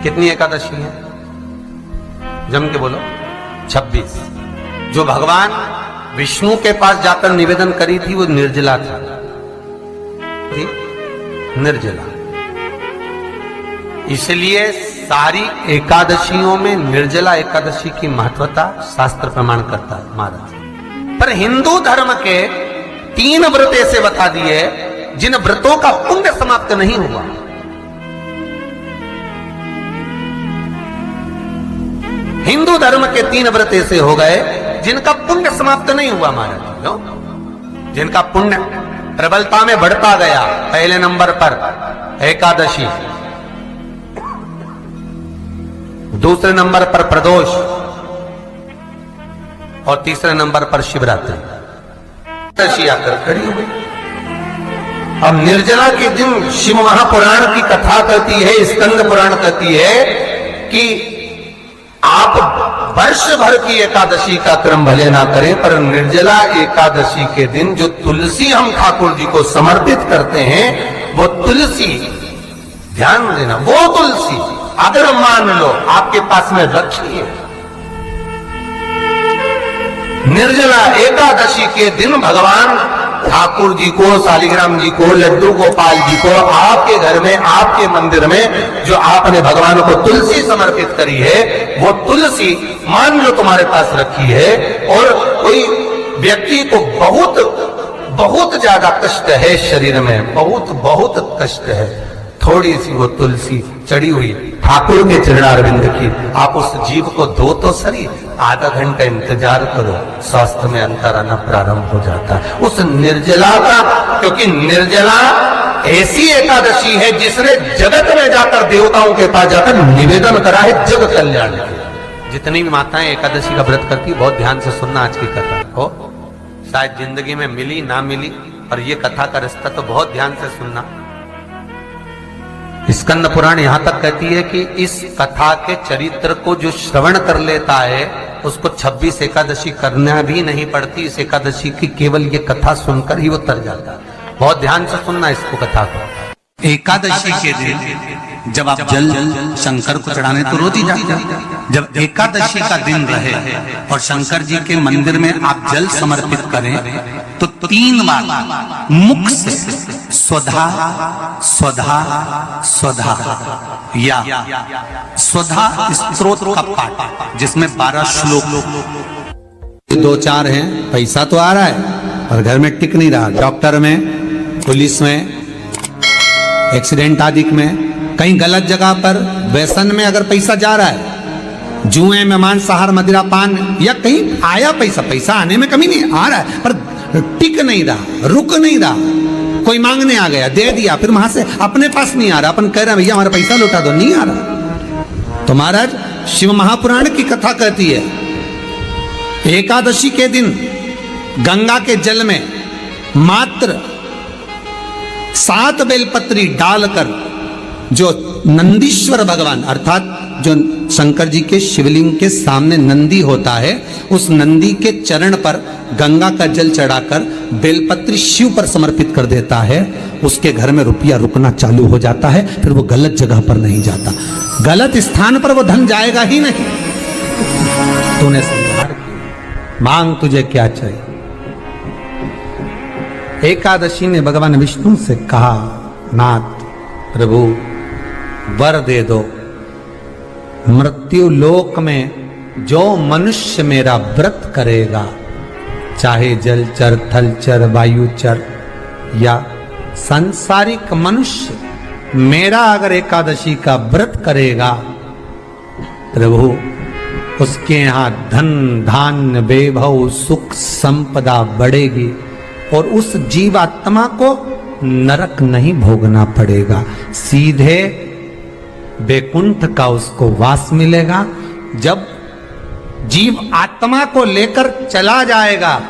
कितनी एकादशी है? जम के बोलो। 26। जो भगवान विष्णु के पास जाकर निवेदन करी थी वो निर्जला था, निर्जला। इसलिए सारी एकादशियों में निर्जला एकादशी की महत्वता शास्त्र प्रमाण करता है महाराज। पर हिंदू धर्म के 3 व्रत ऐसे बता दिए जिन व्रतों का पुण्य समाप्त नहीं हुआ। हिंदू धर्म के 3 व्रत ऐसे हो गए जिनका पुण्य समाप्त नहीं हुआ महाराज, जिनका पुण्य प्रबलता में बढ़ता गया। पहले नंबर पर एकादशी, दूसरे नंबर पर प्रदोष और तीसरे नंबर पर शिवरात्रि। एकादशी आकर खड़ी हो गई। अब निर्जला के दिन शिव महापुराण की कथा कहती है, स्कंद पुराण कहती है कि आप वर्ष भर की एकादशी का क्रम भले ना करें, पर निर्जला एकादशी के दिन जो तुलसी हम ठाकुर जी को समर्पित करते हैं, वो तुलसी, ध्यान देना, वो तुलसी अगर मान लो आपके पास में रखी है, निर्जला एकादशी के दिन भगवान ठाकुर जी को, शालिग्राम जी को, लड्डू गोपाल जी को आपके घर में, आपके मंदिर में जो आपने भगवान को तुलसी समर्पित करी है, वो तुलसी मान लो तुम्हारे पास रखी है और कोई व्यक्ति को बहुत ज्यादा कष्ट है शरीर में, बहुत कष्ट है, थोड़ी सी वो तुलसी चढ़ी हुई ठाकुर के चरणारविंद की, आप उस जीव को दो तो सही, आधा घंटा इंतजार करो, स्वास्थ्य में अंतर आना प्रारंभ हो जाता है उस निर्जला का। क्योंकि निर्जला ऐसी एकादशी है जिसने जगत में जाकर, देवताओं के पास जाकर निवेदन करा है जग कल्याण के। जितनी भी माताएं एकादशी का व्रत करती, बहुत ध्यान से सुनना आज की कथा हो, शायद जिंदगी में मिली ना मिली, और ये कथा का रिश्ता तो बहुत ध्यान से सुनना। स्कंद पुराण यहां तक कहती है कि इस कथा के चरित्र को जो श्रवण कर लेता है उसको 26 एकादशी करना भी नहीं पड़ती। इस एकादशी की केवल ये कथा सुनकर ही वो तर जाता है। बहुत ध्यान से सुनना इसको, कथा को। एकादशी के दिन जब आप जल शंकर को चढ़ाने तो रोज ही जाते हैं। जब एकादशी का दिन रहे और शंकर जी के मंदिर में आप जल समर्पित करें तो 3 बार मुख से स्वधा स्वधा स्वधा या स्वधा स्तोत्र का पाठ, जिसमें 12 श्लोक। 2-4 हैं, पैसा तो आ रहा है और घर में टिक नहीं रहा। डॉक्टर में, पुलिस में, एक्सीडेंट आदि में, कहीं गलत जगह पर, व्यसन में अगर पैसा जा रहा है, जुए में, मांसाहार, मदिरा पान, या कहीं आया पैसा आने में कमी नहीं, आ रहा है पर टिक नहीं रहा, रुक नहीं रहा। कोई मांगने आ गया, दे दिया, फिर वहां से अपने पास नहीं आ रहा, अपन कह रहे भैया हमारा पैसा लौटा दो, नहीं आ रहा। तो महाराज शिव महापुराण की कथा कहती है, एकादशी के दिन गंगा के जल में मात्र 7 बेलपत्री डालकर जो नंदीश्वर भगवान, अर्थात जो शंकर जी के शिवलिंग के सामने नंदी होता है, उस नंदी के चरण पर गंगा का जल चढ़ाकर बेलपत्री शिव पर समर्पित कर देता है, उसके घर में रुपया रुकना चालू हो जाता है, फिर वो गलत जगह पर नहीं जाता, गलत स्थान पर वो धन जाएगा ही नहीं। तूने संहार किया, मांग तुझे क्या चाहिए। एकादशी ने भगवान विष्णु से कहा, नाथ प्रभु वर दे दो, मृत्यु लोक में जो मनुष्य मेरा व्रत करेगा, चाहे जलचर, थलचर, वायुचर या सांसारिक मनुष्य, मेरा अगर एकादशी का व्रत करेगा, प्रभु उसके यहां धन धान्य वैभव सुख संपदा बढ़ेगी और उस जीवात्मा को नरक नहीं भोगना पड़ेगा, सीधे वैकुंठ का उसको वास मिलेगा। जब जीव आत्मा को लेकर चला जाएगा,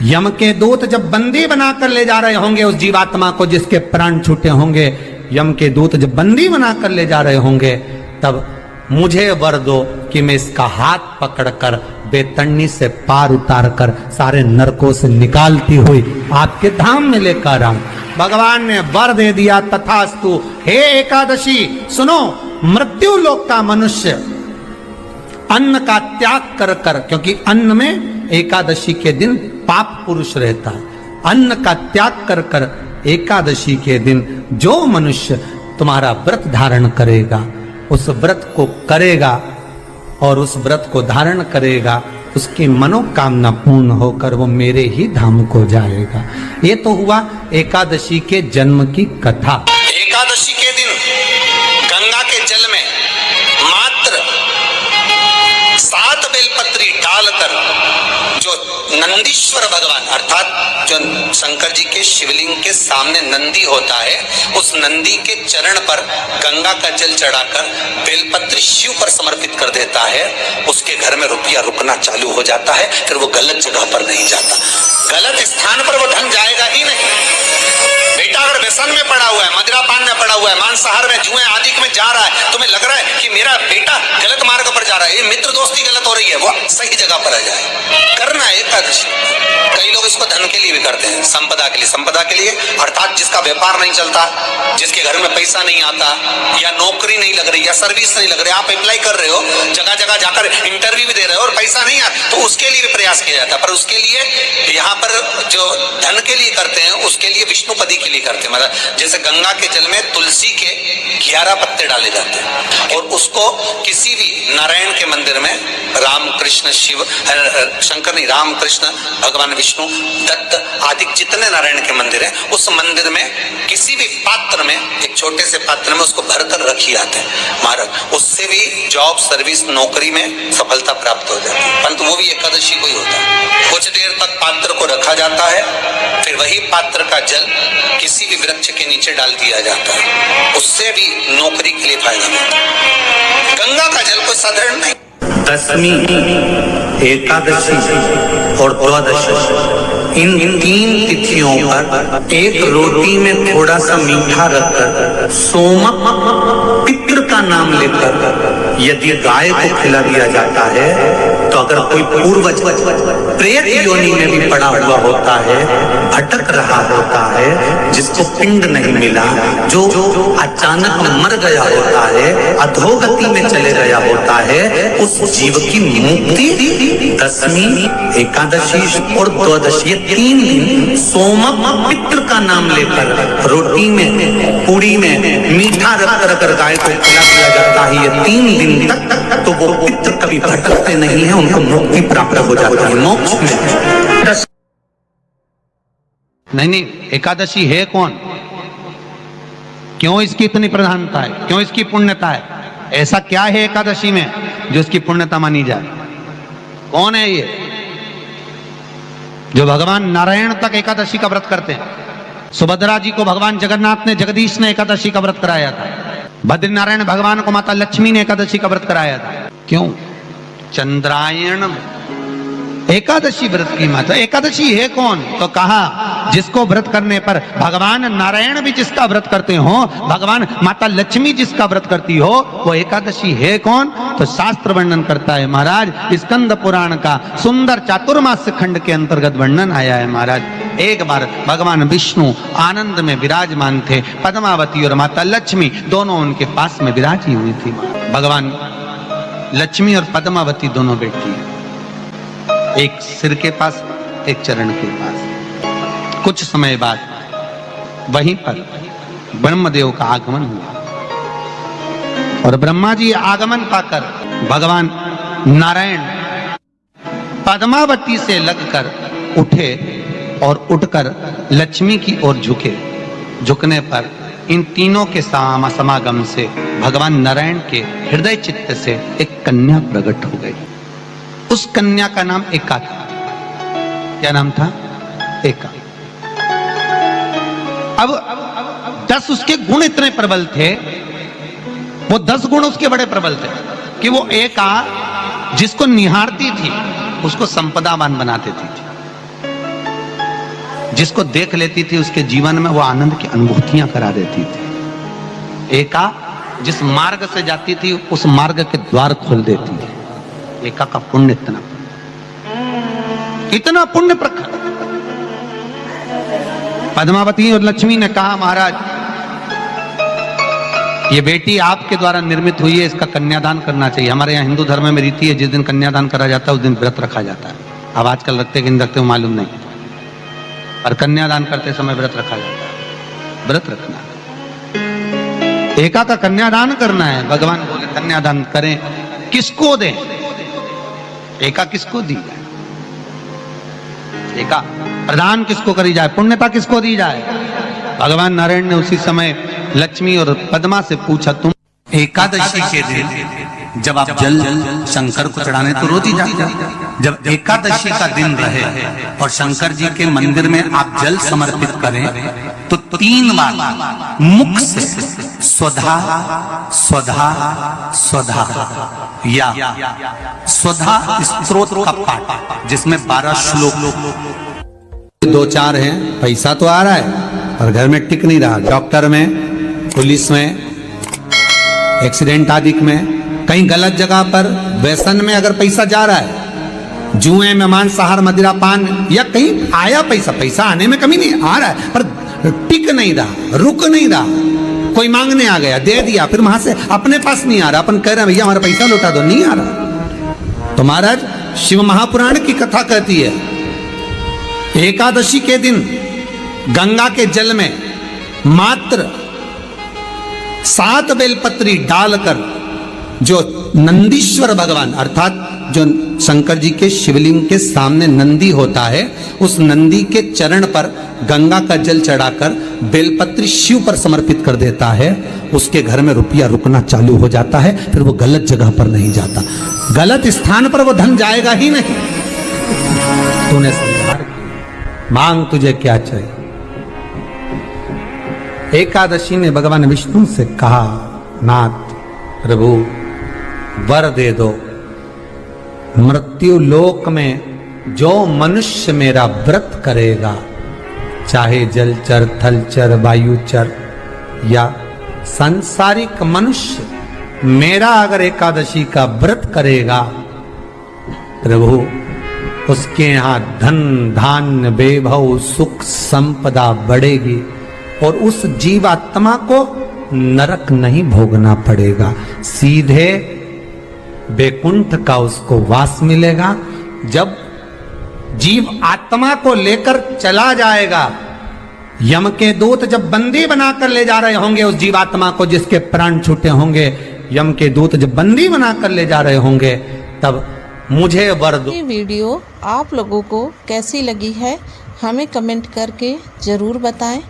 यम के दूत जब बंदी बनाकर ले जा रहे होंगे उस जीवात्मा को, जिसके प्राण छूटे होंगे, यम के दूत जब बंदी बनाकर ले जा रहे होंगे, तब मुझे वर दो कि मैं इसका हाथ पकड़कर बेतन्नी से पार उतार कर सारे नरकों से निकालती हुई आपके धाम में लेकर आऊं। भगवान ने वर दे दिया, तथास्तु। हे एकादशी सुनो, मृत्यु लोक का मनुष्य अन्न का त्याग कर कर, क्योंकि अन्न में एकादशी के दिन पाप पुरुष रहता है, अन्न का त्याग कर कर एकादशी के दिन जो मनुष्य तुम्हारा व्रत धारण करेगा, उस व्रत को करेगा और उस व्रत को धारण करेगा, उसकी मनोकामना पूर्ण होकर वो मेरे ही धाम को जाएगा। ये तो हुआ एकादशी के जन्म की कथा। एकादशी के दिन गंगा के जल में मात्र 7 बेलपत्री डालकर जो नंदीश्वर भगवान अर्थात जो शंकर जी के शिवलिंग के सामने नंदी होता है, उस नंदी के चरण पर गंगा का जल चढ़ाकर बेलपत्री शिव पर समर्पित कर देता है, उसके घर में रुपया रुकना चालू हो जाता है। फिर वो गलत जगह पर नहीं जाता, गलत स्थान पर वो धन जाएगा ही नहीं। बेटा अगर व्यसन में पड़ा हुआ है, मदिरा पान में पड़ा हुआ है, मांसाहार में, जुए आदि में जा रहा है, तुम्हें लग रहा है कि मेरा बेटा गलत मार्ग पर जा रहा है, ये मित्र दोस्ती गलत हो रही है, वो सही जगह पर आ जाए। करना है एकादशी। कई लोग इसको धन के लिए भी करते हैं, संपदा के लिए। संपदा के लिए अर्थात जिसका व्यापार नहीं चलता, जिसके घर में पैसा नहीं आता, या नौकरी नहीं लग रही, या सर्विस नहीं लग रही, आप अप्लाई कर रहे हो, जगह जगह जाकर इंटरव्यू भी दे रहे हो और पैसा नहीं आता, तो उसके लिए भी प्रयास किया जाता है। पर उसके लिए यहाँ पर जो धन के लिए करते हैं, उसके लिए विष्णुपदी के लिए करते हैं। मतलब जैसे गंगा के जल में तुलसी के 11 पत्ते डाले जाते हैं और उसको किसी भी नारायण के मंदिर में राम कृष्ण शिव शंकर नहीं, राम कृष्ण भगवान विष्णु दत्त आदि जितने नारायण के मंदिर हैं, उस मंदिर में किसी भी पात्र में, एक छोटे से पात्र में उसको भरकर रखी जाते हैं महाराज। उससे भी जॉब सर्विस नौकरी में सफलता प्राप्त हो जाती है। परंतु वो भी एकादशी को ही होता है। कुछ देर तक पात्र को रखा जाता है, फिर वही पात्र का जल किसी भी वृक्ष के नीचे डाल दिया जाता है, उससे भी नौकरी के लिए फायदा होता है। गंगा का जल कोई साधारण नहीं। दशमी, एकादशी और द्वादशी, इन 3 तिथियों पर एक रोटी में थोड़ा सा मीठा रखकर सोमक पितृ का नाम लेकर यदि गाय को खिला दिया जाता है, तो अगर कोई पूर्वज प्रेत योनि में भी पड़ा हुआ होता है, भटक रहा होता है, जिसको पिंड नहीं मिला, जो अचानक मर गया होता है, अधोगति में चले गया होता है, उस जीव की मुक्ति दशमी, एकादशी और द्वादशी, 3 दिन सोमक पितृ का नाम लेकर रोटी में, पूरी में मीठा रखकर अगर गाय को खिला दिया जाता है, ये 3 दिन तक, तो वो पितृ कभी भटकते नहीं है, उनको मुक्ति प्राप्त हो जाती है, मोक्ष में। नहीं, एकादशी है कौन? क्यों इसकी इतनी प्रधानता है? क्यों इसकी पुण्यता है? ऐसा क्या है एकादशी में जो इसकी पुण्यता मानी जाए? कौन है ये जो भगवान नारायण तक एकादशी का व्रत करते हैं? सुभद्रा जी को भगवान जगन्नाथ ने, जगदीश ने एकादशी का व्रत कराया था। बद्रीनारायण भगवान को माता लक्ष्मी ने एकादशी का व्रत कराया था। क्यों? चंद्रायण एकादशी व्रत की माता। एकादशी है कौन? तो कहा जिसको व्रत करने पर भगवान नारायण भी जिसका व्रत करते हो, भगवान माता लक्ष्मी जिसका व्रत करती हो, वो एकादशी है कौन? तो शास्त्र वर्णन करता है महाराज, स्कंद पुराण का सुंदर चातुर्मास खंड के अंतर्गत वर्णन आया है महाराज। एक बार भगवान विष्णु आनंद में विराजमान थे, पद्मावती और माता लक्ष्मी दोनों उनके पास में विराजी हुई थी। भगवान लक्ष्मी और पद्मावती दोनों बैठी है, एक सिर के पास, एक चरण के पास। कुछ समय बाद वहीं पर ब्रह्मदेव का आगमन हुआ और ब्रह्मा जी आगमन पाकर भगवान नारायण पद्मावती से लगकर उठे और उठकर लक्ष्मी की ओर झुके। झुकने पर इन तीनों के समागम से भगवान नारायण के हृदय चित्त से एक कन्या प्रकट हो गई। उस कन्या का नाम एका था। क्या नाम था? एका। अब 10 उसके गुण इतने प्रबल थे, वो 10 गुण उसके बड़े प्रबल थे कि वो एका जिसको निहारती थी उसको संपदावान बना देती थी, जिसको देख लेती थी उसके जीवन में वो आनंद की अनुभूतियां करा देती थी। एका जिस मार्ग से जाती थी उस मार्ग के द्वार खोल देती थी। एका का पुण्य इतना पुण्य प्रखर। पद्मावती और लक्ष्मी ने कहा महाराज ये बेटी आपके द्वारा निर्मित हुई है, इसका कन्यादान करना चाहिए। हमारे यहाँ हिंदू धर्म में रीति है, जिस दिन कन्यादान करा जाता है उस दिन व्रत रखा जाता है। अब आजकल रखते कि नहीं रखते मालूम नहीं, पर कन्यादान करते समय व्रत रखा जाता है। व्रत रखना, एका का कन्यादान करना है। भगवान बोले कन्यादान करें, किसको दें? एका किसको दी जाए? एका प्रदान किसको करी जाए? पुण्यता किसको दी जाए? भगवान नारायण ने उसी समय लक्ष्मी और पद्मा से पूछा, तुम एकादशी के दिन जब आप जल शंकर को चढ़ाने तो रोज ही जाते हैं। जब एकादशी का दिन रहे और शंकर जी के मंदिर में आप जल समर्पित करें तो 3 बार मुख से स्वधा स्वधा स्वधा या स्वधा स्तोत्र का पाठ, जिसमें 12 श्लोक 2-4 हैं। पैसा तो आ रहा है और घर में टिक नहीं रहा। डॉक्टर में, पुलिस में, एक्सीडेंट आदि में, कहीं गलत जगह पर व्यसन में अगर पैसा जा रहा है, जुए में, मांसाहार, मदिरा पान, या कहीं आया पैसा, पैसा आने में कमी नहीं, आ रहा है पर टिक नहीं रहा, रुक नहीं रहा। कोई मांगने आ गया, दे दिया, फिर वहां से अपने पास नहीं आ रहा, अपन कह रहे हैं भैया हमारा पैसा लौटा दो, नहीं आ रहा। तो महाराज शिव महापुराण की कथा कहती है, एकादशी के दिन गंगा के जल में मात्र 7 बेलपत्री डालकर जो नंदीश्वर भगवान अर्थात जो शंकर जी के शिवलिंग के सामने नंदी होता है, उस नंदी के चरण पर गंगा का जल चढ़ाकर बेलपत्री शिव पर समर्पित कर देता है, उसके घर में रुपया रुकना चालू हो जाता है। फिर वो गलत जगह पर नहीं जाता, गलत स्थान पर वो धन जाएगा ही नहीं। तूने स्वीकार किया, मांग तुझे क्या चाहिए। एकादशी ने भगवान विष्णु से कहा, नाथ प्रभु वर दे दो, मृत्यु लोक में जो मनुष्य मेरा व्रत करेगा, चाहे जलचर, थलचर, वायुचर या सांसारिक मनुष्य, मेरा अगर एकादशी का व्रत करेगा, प्रभु उसके यहां धन धान्य वैभव सुख संपदा बढ़ेगी और उस जीवात्मा को नरक नहीं भोगना पड़ेगा, सीधे वैकुंठ का उसको वास मिलेगा। जब जीव आत्मा को लेकर चला जाएगा, यम के दूत जब बंदी बनाकर ले जा रहे होंगे उस जीवात्मा को, जिसके प्राण छूटे होंगे, यम के दूत जब बंदी बनाकर ले जा रहे होंगे, तब मुझे वर दो। ये वीडियो आप लोगों को कैसी लगी है हमें कमेंट करके ज़रूर बताएं।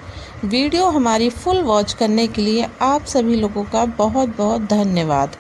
वीडियो हमारी फुल वॉच करने के लिए आप सभी लोगों का बहुत बहुत धन्यवाद।